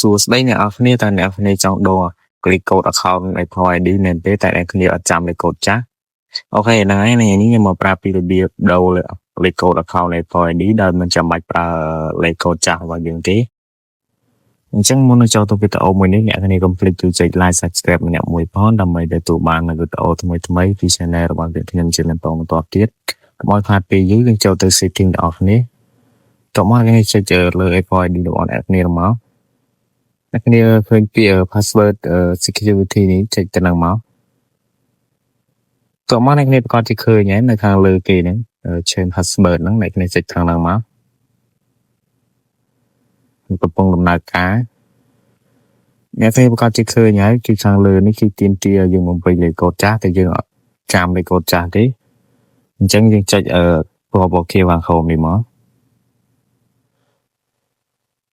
សួស្តីអ្នកនរគ្នាតើអ្នកនរគ្នាចង់ដូរ click code account Apple ID មែនទេតែអ្នកគ្នាអត់ចាំលេខកូដចាស់អូខេហ្នឹងហើយនេះខ្ញុំមកប្រាប់ពីរបៀបដូរលេខកូដ account Apple ID ដោយមិនចាំបាច់ប្រើលេខកូដចាស់របស់យើងទេអញ្ចឹងមុននឹងចូលទៅវីដេអូមួយនេះអ្នកគ្នាកុំភ្លេចជួយចុច like subscribe ម្នាក់មួយផងដើម្បីទទួលបាននូវវីដេអូថ្មីៗពី channel របស់ខ្ញុំជាបន្តទៀតកុំឲ្យខាតពេលយូរយើងចូលទៅ setting របស់គ្នាតោះមកយើងចុចលើ Apple ID របស់អ្នកគ្នាមកអ្នកគ្នាឃើញពាក្យ password security នេះចុចទៅនឹងមកតោះមកអ្នកគ្នាប្រកាសជាឃើញហើយនៅខាងលើគេហ្នឹង change password ហ្នឹងអ្នកគ្នាចុចខាងហ្នឹងមកកំពុងដំណើរការអ្នកគ្នាប្រកាសជាឃើញហើយគឺខាងលើនេះគឺទាមទារយើងបំពេញលេខកូដចាស់តែយើងអត់ចាំលេខកូដចាស់ទេអញ្ចឹងយើងចុចពណ៌ខៀវខាងក្រោមនេះមក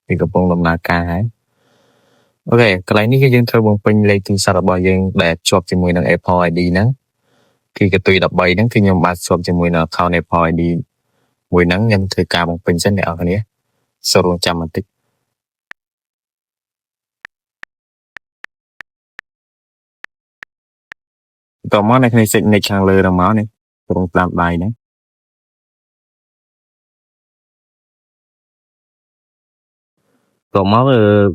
វាកំពុងដំណើរការហើយអូខេកន្លែងនេះគឺយើងត្រូវបំពេញលេខទូរស័ព្ទរបស់យើងដែលជាប់ជាមួយនឹង Apple ID ហ្នឹងគឺកតុយ13ហ្នឹងគឺខ្ញុំបានជាប់ជាមួយនឹង account Apple ID មួយហ្នឹងខ្ញុំធ្វើការបំពេញសិនអ្នកនរគ្នាសូមរងចាំបន្តិចតោះមកអ្នកគ្នាសេចនិចខាងលើដល់មកនេះត្រង់តាមដៃហ្នឹងតោះមក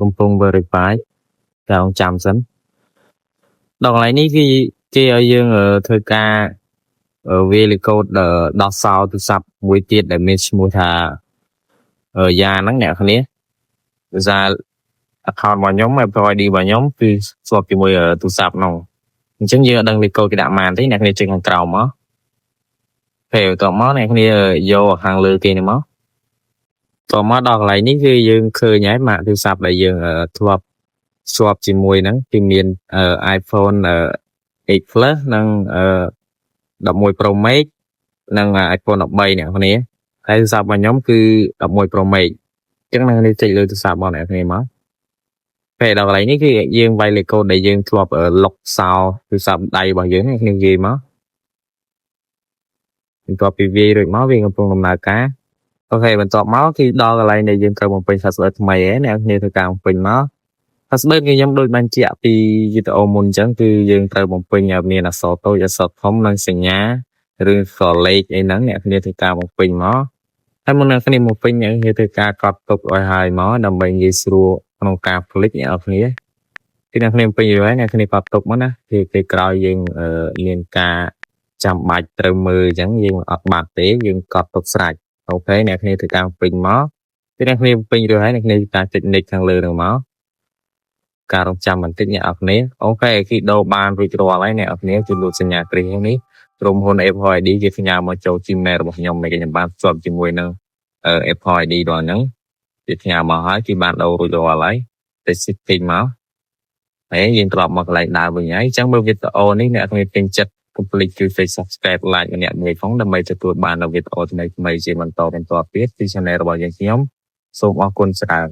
កំពុង verify តែអង្គចាំសិនដល់កន្លែងនេះគឺគេឲ្យយើងធ្វើការវាលេខកូដដោះសោទូរស័ព្ទមួយទៀតដែលមានឈ្មោះថាយ៉ាហ្នឹងអ្នកគ្នាភាសា account របស់ខ្ញុំ Apple ID របស់ខ្ញុំគឺស្របជាមួយទូរស័ព្ទហ្នឹងអញ្ចឹងយើងអត់ដឹងលេខកូដគេដាក់ម៉ានទេអ្នកគ្នាចុចខាងក្រោមមកពេលតមកអ្នកគ្នាយកខាងលើគេនេះមកតមកដល់កន្លែងនេះគឺយើងឃើញហើយម៉ាកទូរស័ព្ទដែលយើងធ្លាប់ស្របជាមួយហ្នឹងគឺមាន iPhone 8 Plus និង11 Pro Max និង iPhone 13អ្នកគ្នាហើយទូរស័ព្ទរបស់ខ្ញុំគឺ11 Pro Max អញ្ចឹងអ្នកគ្នាចុចលើទូរស័ព្ទរបស់អ្នកគ្នាមកពេលដល់កន្លែងនេះគឺយើងវាយលេខកូដដែលយើងធ្លាប់លុកសោទូរស័ព្ទដៃរបស់យើងគ្នាវាយមកបន្ទាប់ពីវាយរួចមកវាកំពុងដំណើរការអូខេបន្ទាប់មកគឺដល់កន្លែងដែលយើងត្រូវបំពេញ password ថ្មីហើយអ្នកគ្នាធ្វើការបំពេញមក password គឺខ្ញុំដូចបានជាក់ពីវីដេអូមុនអញ្ចឹងគឺយើងត្រូវបំពេញមានអក្សរតូចអក្សរធំនិងសញ្ញាឬក៏លេខអីហ្នឹងអ្នកគ្នាធ្វើការបំពេញមកហើយមុនអ្នកគ្នាបំពេញអ្នកគ្នាធ្វើការកត់ទុកឲ្យហើយមកដើម្បីងាយស្រួលក្នុងការភ្លេចអ្នកគ្នាគឺអ្នកគ្នាបំពេញហើយអ្នកគ្នាកត់ទុកមកណាគឺក្រោយយើងមានការចាំបាច់ត្រូវមើលអញ្ចឹងយើងអត់បាត់ទេយើងកត់ទុកស្រេចអូខេអ្នកគ្នាធ្វើការពេញមកគឺអ្នកគ្នាពេញរួចហើយអ្នកគ្នាការចុច next ខាងលើនឹងមកការរងចាំបន្តិចអ្នកគ្នាអូខេគឺដូរបានរួចរាល់ហើយអ្នកគ្នាគឺលូតសញ្ញាគ្រីនេះក្រុមហ៊ុន Apple ID គេផ្ញើមកចូល Gmail របស់ខ្ញុំដែលខ្ញុំបានជាប់ជាមួយនឹង Apple ID ដល់ហ្នឹងគេផ្ញើមកហើយគឺបានដូររួចរាល់ហើយតែ setting មកហើយយើងត្រឡប់មកកន្លែងដើមវិញហើយអញ្ចឹងមើលវីដេអូនេះអ្នកគ្នាពេញចិត្តកុំភ្លេចជួយ subscribe like ម្នាក់មួយផងដើម្បីទទួលបាននូវវីដេអូថ្មីៗជាបន្តទៀតពី channel របស់យើងខ្ញុំសូមអរគុណច្រើន